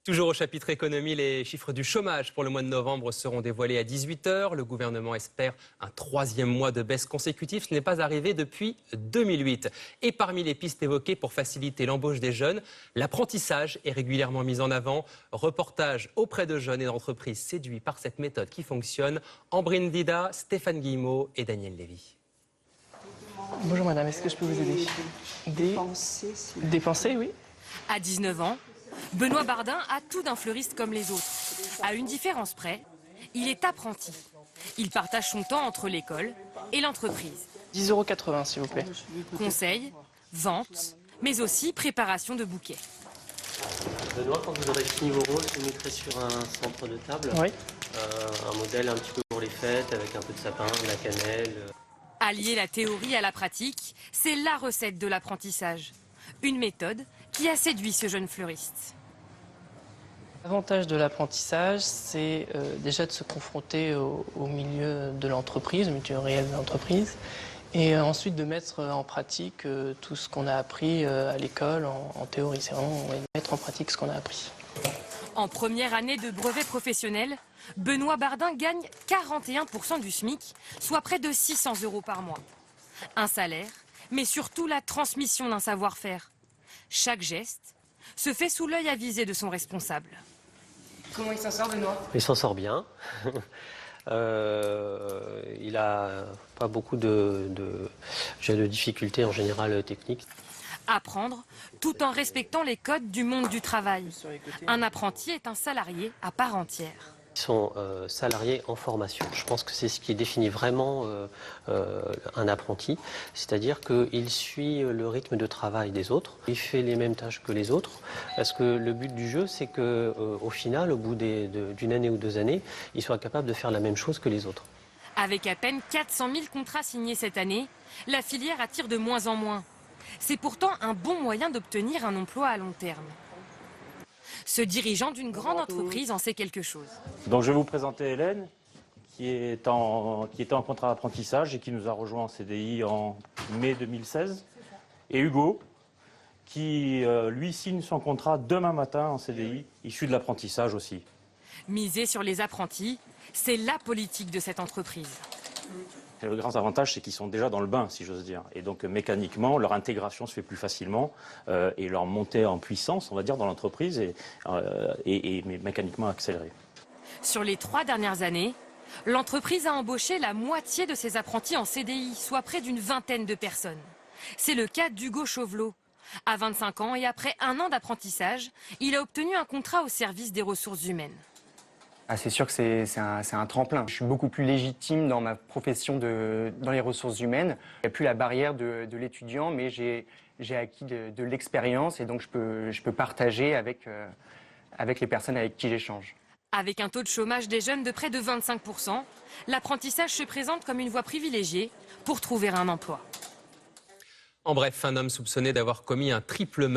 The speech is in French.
Toujours au chapitre économie, les chiffres du chômage pour le mois de novembre seront dévoilés à 18 h. Le gouvernement espère un 3e mois de baisse consécutive. Ce n'est pas arrivé depuis 2008. Et parmi les pistes évoquées pour faciliter l'embauche des jeunes, l'apprentissage est régulièrement mis en avant. Reportage auprès de jeunes et d'entreprises séduits par cette méthode qui fonctionne. Ambrine Dida, Stéphane Guillemot et Daniel Lévy. Bonjour madame, est-ce que je peux vous aider? Dépenser, oui. À 19 ans, Benoît Bardin a tout d'un fleuriste comme les autres. À une différence près, il est apprenti. Il partage son temps entre l'école et l'entreprise. 10,80 € s'il vous plaît. Conseil, vente, mais aussi préparation de bouquets. Benoît, quand vous aurez fini vos rôles, vous mettrez sur un centre de table Oui. un modèle un petit peu pour les fêtes, avec un peu de sapin, de la cannelle. Allier la théorie à la pratique, c'est la recette de l'apprentissage. Une méthode qui a séduit ce jeune fleuriste. L'avantage de l'apprentissage, c'est déjà de se confronter au milieu de l'entreprise, au milieu réel de l'entreprise, et ensuite de mettre en pratique tout ce qu'on a appris à l'école en théorie. C'est vraiment mettre en pratique ce qu'on a appris. En première année de brevet professionnel, Benoît Bardin gagne 41% du SMIC, soit près de 600 € par mois. Un salaire, mais surtout la transmission d'un savoir-faire. Chaque geste se fait sous l'œil avisé de son responsable. Comment il s'en sort, Benoît? Il s'en sort bien. Il n'a pas beaucoup de difficultés en général techniques. Apprendre tout en respectant les codes du monde du travail. Un apprenti est un salarié à part entière. Ils sont salariés en formation. Je pense que c'est ce qui définit vraiment un apprenti, c'est-à-dire qu'il suit le rythme de travail des autres, il fait les mêmes tâches que les autres, parce que le but du jeu, c'est qu'au final, au bout d'une année ou 2 années, il soit capable de faire la même chose que les autres. Avec à peine 400 000 contrats signés cette année, la filière attire de moins en moins. C'est pourtant un bon moyen d'obtenir un emploi à long terme. Ce dirigeant d'une grande entreprise en sait quelque chose. Donc je vais vous présenter Hélène, qui était en contrat d'apprentissage et qui nous a rejoint en CDI en mai 2016. Et Hugo, qui lui signe son contrat demain matin en CDI, issu de l'apprentissage aussi. Miser sur les apprentis, c'est la politique de cette entreprise. Et le grand avantage, c'est qu'ils sont déjà dans le bain, si j'ose dire. Et donc, mécaniquement, leur intégration se fait plus facilement et leur montée en puissance, on va dire, dans l'entreprise est mécaniquement accélérée. Sur les 3 dernières années, l'entreprise a embauché la moitié de ses apprentis en CDI, soit près d'une vingtaine de personnes. C'est le cas d'Hugo Chauvelot. À 25 ans et après 1 an d'apprentissage, il a obtenu un contrat au service des ressources humaines. Ah, c'est sûr que c'est un tremplin. Je suis beaucoup plus légitime dans ma profession dans les ressources humaines. Il n'y a plus la barrière de l'étudiant, mais j'ai acquis de l'expérience et donc je peux partager avec les personnes avec qui j'échange. Avec un taux de chômage des jeunes de près de 25%, l'apprentissage se présente comme une voie privilégiée pour trouver un emploi. En bref, un homme soupçonné d'avoir commis un triple meurtre